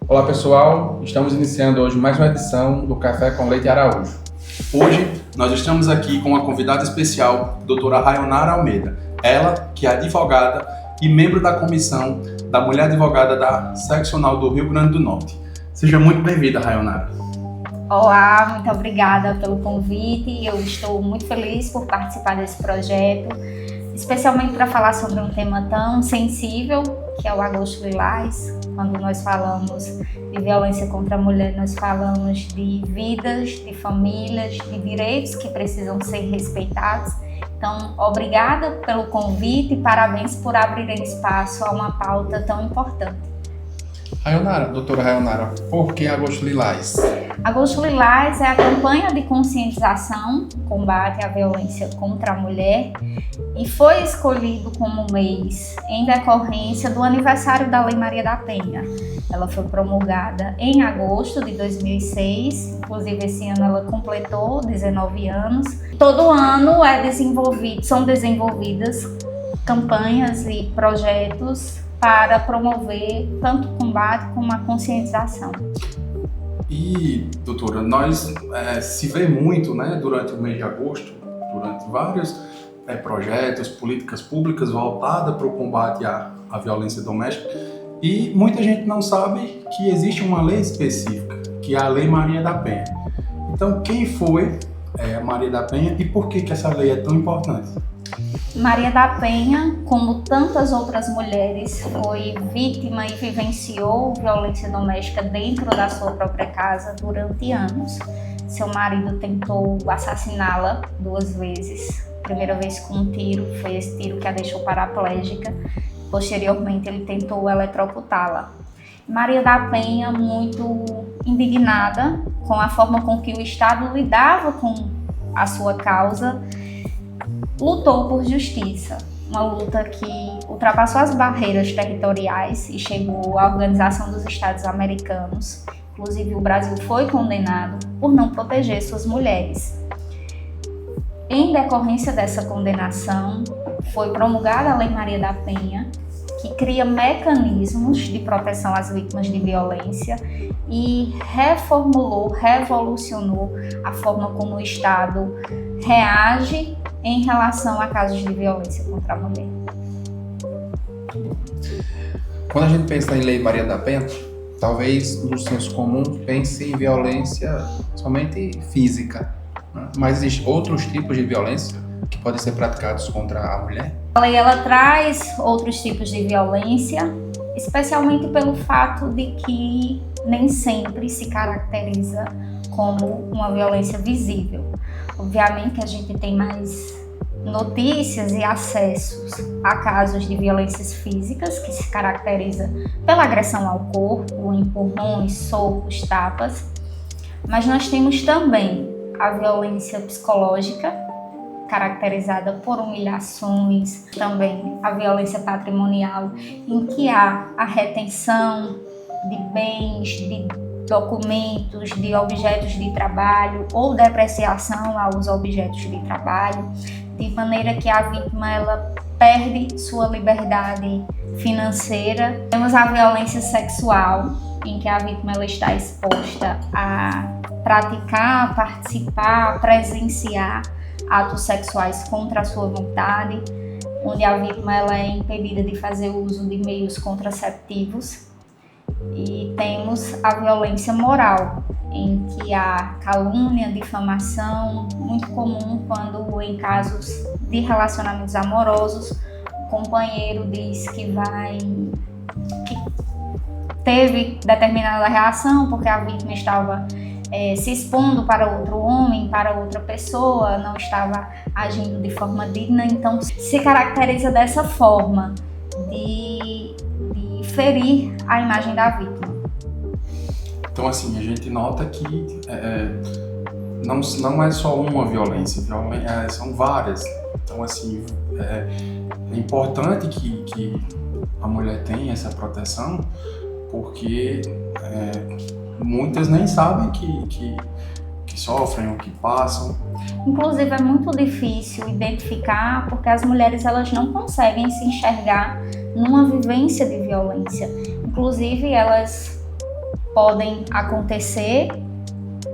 Olá pessoal, estamos iniciando hoje mais uma edição do Café com Leite Araújo. Hoje nós estamos aqui com uma convidada especial, doutora Rayonara Almeida. Ela que é advogada e membro da comissão da Mulher Advogada da Seccional do Rio Grande do Norte. Seja muito bem-vinda, Rayonara. Olá, muito obrigada pelo convite. Eu estou muito feliz por participar desse projeto, especialmente para falar sobre um tema tão sensível, que é o Agosto Lilás. Quando nós falamos de violência contra a mulher, nós falamos de vidas, de famílias, de direitos que precisam ser respeitados. Então, obrigada pelo convite e parabéns por abrirem espaço a uma pauta tão importante. Doutora Rayonara, por que Agosto Lilás? Agosto Lilás é a campanha de conscientização, combate à violência contra a mulher, e foi escolhido como mês em decorrência do aniversário da Lei Maria da Penha. Ela foi promulgada em agosto de 2006, inclusive esse ano ela completou 19 anos. Todo ano são desenvolvidas campanhas e projetos para promover tanto o combate como a conscientização. E, doutora, nós se vê muito, durante o mês de agosto, durante vários projetos, políticas públicas voltadas para o combate à violência doméstica, e muita gente não sabe que existe uma lei específica, que é a Lei Maria da Penha. Então, quem foi a Maria da Penha e por que essa lei é tão importante? Maria da Penha, como tantas outras mulheres, foi vítima e vivenciou violência doméstica dentro da sua própria casa durante anos. Seu marido tentou assassiná-la 2 vezes. Primeira vez com um tiro, foi esse tiro que a deixou paraplégica. Posteriormente, ele tentou eletrocutá-la. Maria da Penha, muito indignada com a forma com que o Estado lidava com a sua causa, lutou por justiça, uma luta que ultrapassou as barreiras territoriais e chegou à Organização dos Estados Americanos. Inclusive, o Brasil foi condenado por não proteger suas mulheres. Em decorrência dessa condenação, foi promulgada a Lei Maria da Penha, que cria mecanismos de proteção às vítimas de violência e revolucionou a forma como o Estado reage em relação a casos de violência contra a mulher. Quando a gente pensa em Lei Maria da Penha, talvez no senso comum pense em violência somente física, né? Mas existem outros tipos de violência que podem ser praticados contra a mulher? A lei ela traz outros tipos de violência, especialmente pelo fato de que nem sempre se caracteriza como uma violência visível. Obviamente que a gente tem mais notícias e acessos a casos de violências físicas, que se caracteriza pela agressão ao corpo, empurrões, socos, tapas, mas nós temos também a violência psicológica, caracterizada por humilhações, também a violência patrimonial, em que há a retenção de bens, de documentos, de objetos de trabalho ou depreciação aos objetos de trabalho, de maneira que a vítima ela perde sua liberdade financeira. Temos a violência sexual, em que a vítima ela está exposta a praticar, participar, presenciar atos sexuais contra a sua vontade, onde a vítima ela é impedida de fazer uso de meios contraceptivos. E temos a violência moral, em que há calúnia, difamação, muito comum quando em casos de relacionamentos amorosos, o companheiro diz que teve determinada reação porque a vítima estava se expondo para outro homem, para outra pessoa, não estava agindo de forma digna, então se caracteriza dessa forma de ferir a imagem da vítima. Então, assim, a gente nota que não é só uma violência, são várias. Então, assim, é importante que a mulher tenha essa proteção, porque muitas nem sabem que sofrem ou que passam. Inclusive é muito difícil identificar porque as mulheres elas não conseguem se enxergar numa vivência de violência. Inclusive elas podem acontecer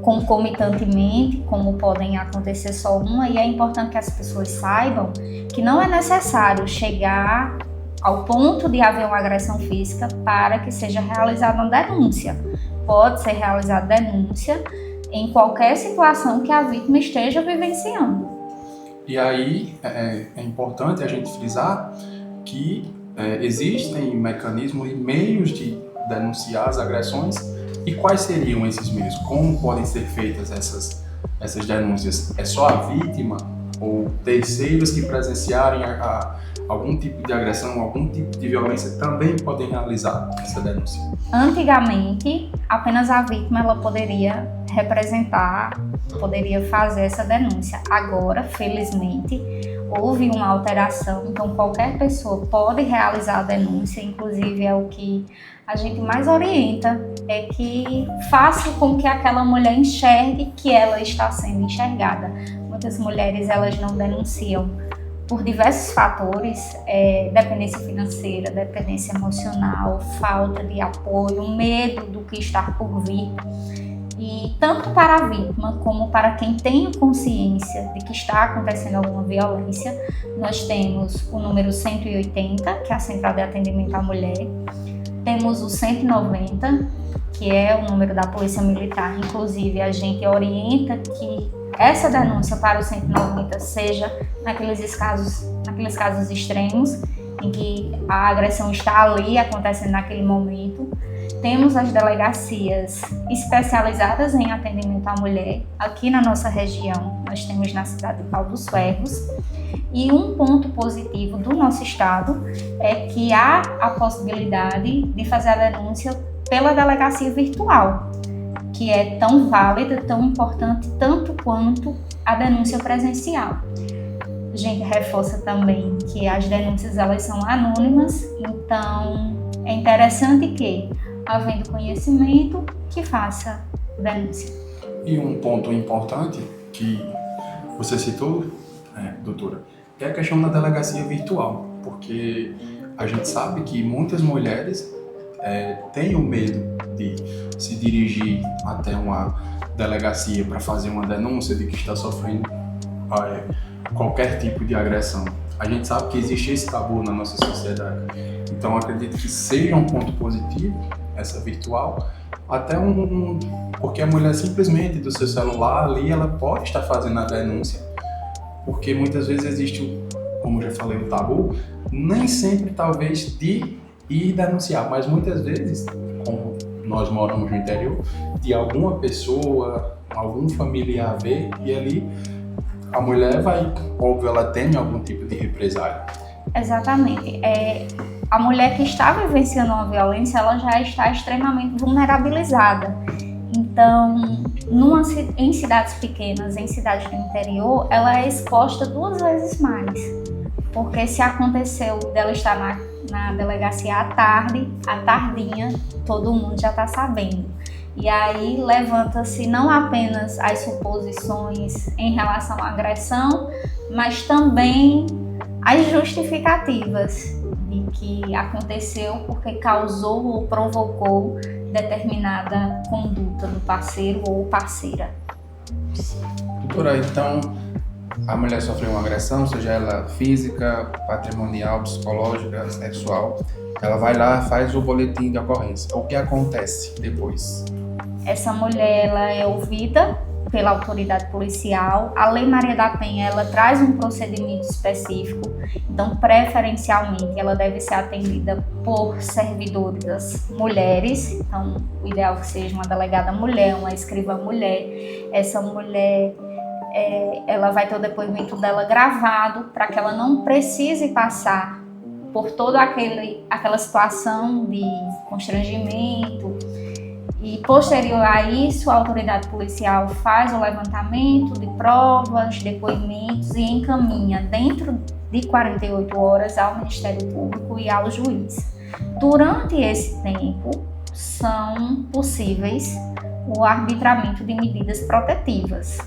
concomitantemente, como podem acontecer só uma, e é importante que as pessoas saibam que não é necessário chegar ao ponto de haver uma agressão física para que seja realizada uma denúncia. Pode ser realizada denúncia em qualquer situação que a vítima esteja vivenciando. E aí é importante a gente frisar que existem mecanismos e meios de denunciar as agressões. E quais seriam esses meios? Como podem ser feitas essas denúncias? É só a vítima ou terceiros que presenciarem algum tipo de agressão, algum tipo de violência também podem realizar essa denúncia? Antigamente, apenas a vítima ela poderia representar, poderia fazer essa denúncia. Agora, felizmente, houve uma alteração, então qualquer pessoa pode realizar a denúncia, inclusive é o que a gente mais orienta, é que faça com que aquela mulher enxergue que ela está sendo enxergada. Muitas mulheres elas não denunciam por diversos fatores, dependência financeira, dependência emocional, falta de apoio, medo do que está por vir. E tanto para a vítima como para quem tem consciência de que está acontecendo alguma violência, nós temos o número 180, que é a Central de Atendimento à Mulher, temos o 190, que é o número da Polícia Militar. Inclusive, a gente orienta que essa denúncia para o 190 seja naqueles casos extremos, em que a agressão está ali, acontecendo naquele momento. Temos as delegacias especializadas em atendimento à mulher. Aqui na nossa região, nós temos na cidade de Pau dos Ferros. E um ponto positivo do nosso estado é que há a possibilidade de fazer a denúncia pela delegacia virtual, que é tão válida, tão importante, tanto quanto a denúncia presencial. A gente reforça também que as denúncias elas são anônimas, então é interessante que, havendo conhecimento, que faça denúncia. E um ponto importante que você citou, doutora, é a questão da delegacia virtual, porque a gente sabe que muitas mulheres têm o medo de se dirigir até uma delegacia para fazer uma denúncia de que está sofrendo qualquer tipo de agressão. A gente sabe que existe esse tabu na nossa sociedade, então acredito que seja um ponto positivo essa virtual, até porque a mulher simplesmente do seu celular ali, ela pode estar fazendo a denúncia, porque muitas vezes existe, como já falei, o tabu, nem sempre talvez de ir denunciar, mas muitas vezes, como nós moramos no interior, de alguma pessoa, algum familiar ver, e ali a mulher vai, óbvio, ela teme algum tipo de represália. Exatamente. A mulher que está vivenciando uma violência, ela já está extremamente vulnerabilizada. Então, em cidades pequenas, em cidades do interior, ela é exposta 2 vezes mais. Porque se aconteceu dela estar na delegacia à tardinha, todo mundo já está sabendo. E aí levanta-se não apenas as suposições em relação à agressão, mas também as justificativas de que aconteceu porque causou ou provocou determinada conduta do parceiro ou parceira. Doutora, então a mulher sofreu uma agressão, seja ela física, patrimonial, psicológica, sexual, ela vai lá, faz o boletim de ocorrência. O que acontece depois? Essa mulher ela é ouvida pela autoridade policial. A Lei Maria da Penha ela traz um procedimento específico, então preferencialmente ela deve ser atendida por servidoras mulheres, então o ideal é que seja uma delegada mulher, uma escrivã mulher. Essa mulher ela vai ter o depoimento dela gravado para que ela não precise passar por toda aquela situação de constrangimento. E posterior a isso, a autoridade policial faz o levantamento de provas, depoimentos e encaminha dentro de 48 horas ao Ministério Público e ao juiz. Durante esse tempo, são possíveis o arbitramento de medidas protetivas,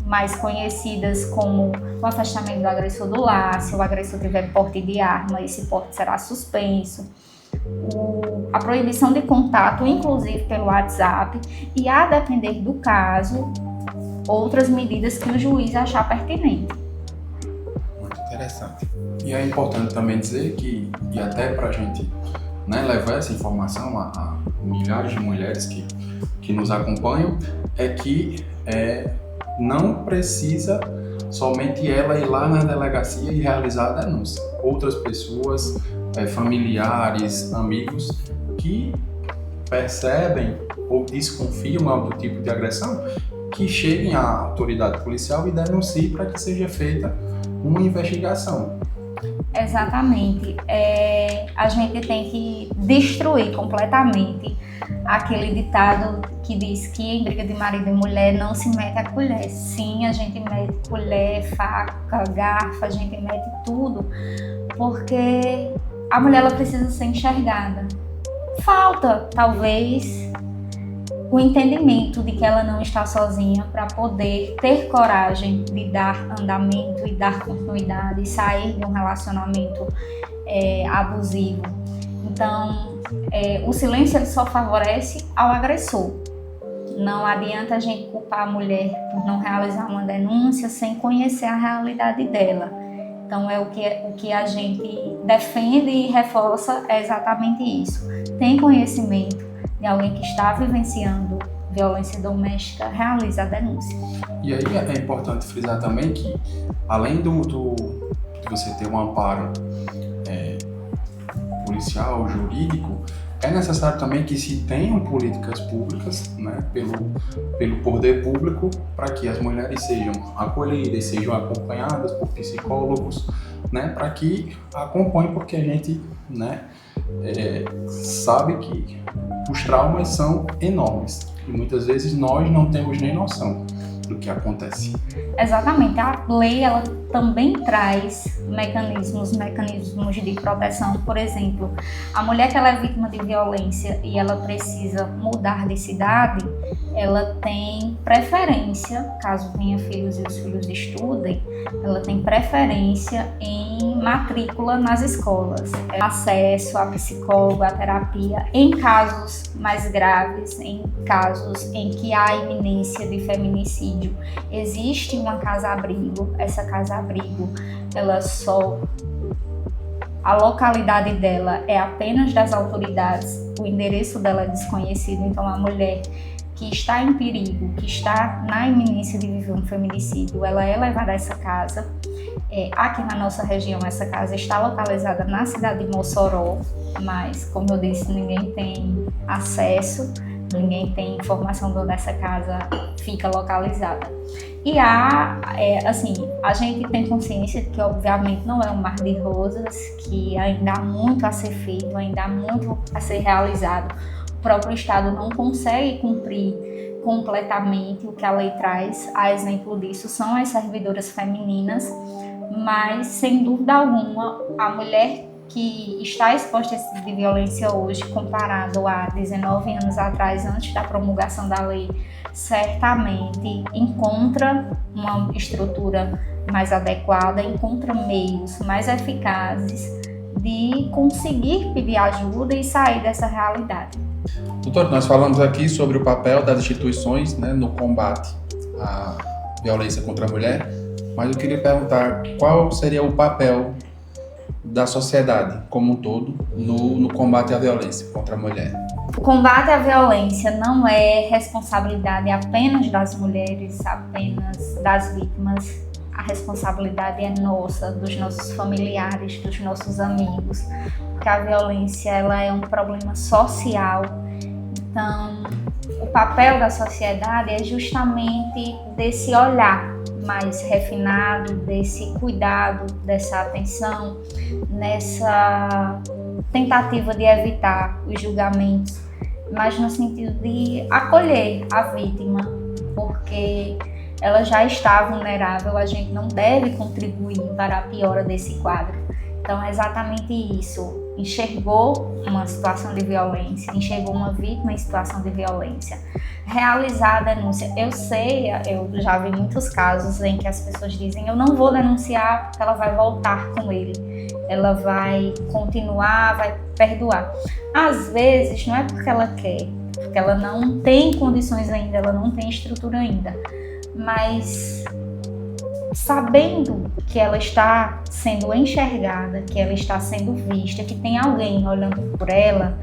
mais conhecidas como o afastamento do agressor do lar. Se o agressor tiver porte de arma, esse porte será suspenso. a proibição de contato, inclusive pelo WhatsApp, e, a depender do caso, outras medidas que o juiz achar pertinente. Muito interessante. E é importante também dizer que, e até para a gente, né, levar essa informação a milhares de mulheres que nos acompanham, é que não precisa somente ela ir lá na delegacia e realizar a denúncia. Outras pessoas, familiares, amigos, que percebem ou desconfiam do tipo de agressão, que cheguem à autoridade policial e denunciem para que seja feita uma investigação. Exatamente. A gente tem que destruir completamente aquele ditado que diz que em briga de marido e mulher não se mete a colher. Sim, a gente mete colher, faca, garfo, a gente mete tudo, porque a mulher ela precisa ser enxergada. Falta, talvez, o entendimento de que ela não está sozinha para poder ter coragem de dar andamento e dar continuidade e sair de um relacionamento abusivo. Então, o silêncio ele só favorece ao agressor. Não adianta a gente culpar a mulher por não realizar uma denúncia sem conhecer a realidade dela. Então, o que a gente defende e reforça é exatamente isso. Tem conhecimento de alguém que está vivenciando violência doméstica, realiza a denúncia. E aí é importante frisar também que, além de você ter um amparo policial, jurídico, é necessário também que se tenham políticas públicas, né, pelo poder público, para que as mulheres sejam acolhidas, sejam acompanhadas por psicólogos, né, para que acompanhem, porque a gente, né, sabe que os traumas são enormes e muitas vezes nós não temos nem noção do que acontece. Exatamente, a lei ela também traz mecanismos de proteção. Por exemplo, a mulher que ela é vítima de violência e ela precisa mudar de cidade, ela tem preferência, caso tenha filhos e os filhos estudem, ela tem preferência em matrícula nas escolas, acesso a psicólogo, a terapia, em casos mais graves, em casos em que há iminência de feminicídio. Existe uma casa-abrigo, essa casa-abrigo, a localidade dela é apenas das autoridades, o endereço dela é desconhecido, então a mulher que está em perigo, que está na iminência de viver um feminicídio, ela é levada a essa casa. Aqui na nossa região, essa casa está localizada na cidade de Mossoró, mas, como eu disse, ninguém tem acesso, ninguém tem informação de onde essa casa fica localizada. E a gente tem consciência de que, obviamente, não é um mar de rosas, que ainda há muito a ser feito, ainda há muito a ser realizado. O próprio Estado não consegue cumprir completamente o que a lei traz. A exemplo disso são as servidoras femininas, mas, sem dúvida alguma, a mulher que está exposta a esse tipo de violência hoje, comparado a 19 anos atrás, antes da promulgação da lei, certamente encontra uma estrutura mais adequada, encontra meios mais eficazes de conseguir pedir ajuda e sair dessa realidade. Doutor, nós falamos aqui sobre o papel das instituições, né, no combate à violência contra a mulher, mas eu queria perguntar qual seria o papel da sociedade como um todo no combate à violência contra a mulher. O combate à violência não é responsabilidade apenas das mulheres, apenas das vítimas. A responsabilidade é nossa, dos nossos familiares, dos nossos amigos, porque a violência ela é um problema social. Então, o papel da sociedade é justamente desse olhar mais refinado, desse cuidado, dessa atenção, nessa tentativa de evitar os julgamentos, mas no sentido de acolher a vítima, porque ela já está vulnerável, a gente não deve contribuir para a piora desse quadro. Então é exatamente isso. Enxergou uma situação de violência, enxergou uma vítima em situação de violência, realizar a denúncia. Eu já vi muitos casos em que as pessoas dizem: eu não vou denunciar porque ela vai voltar com ele, ela vai continuar, vai perdoar. Às vezes não é porque ela quer, porque ela não tem condições ainda, ela não tem estrutura ainda, mas sabendo que ela está sendo enxergada, que ela está sendo vista, que tem alguém olhando por ela,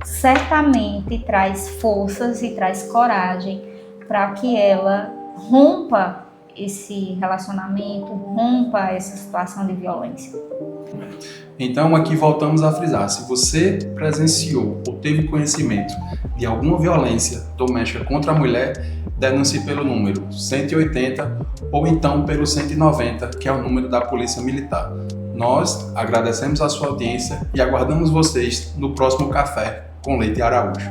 certamente traz forças e traz coragem para que ela rompa esse relacionamento, rompa essa situação de violência. Então aqui voltamos a frisar: se você presenciou ou teve conhecimento de alguma violência doméstica contra a mulher, denuncie pelo número 180 ou então pelo 190, que é o número da Polícia Militar. Nós agradecemos a sua audiência e aguardamos vocês no próximo Café com Leite Araújo.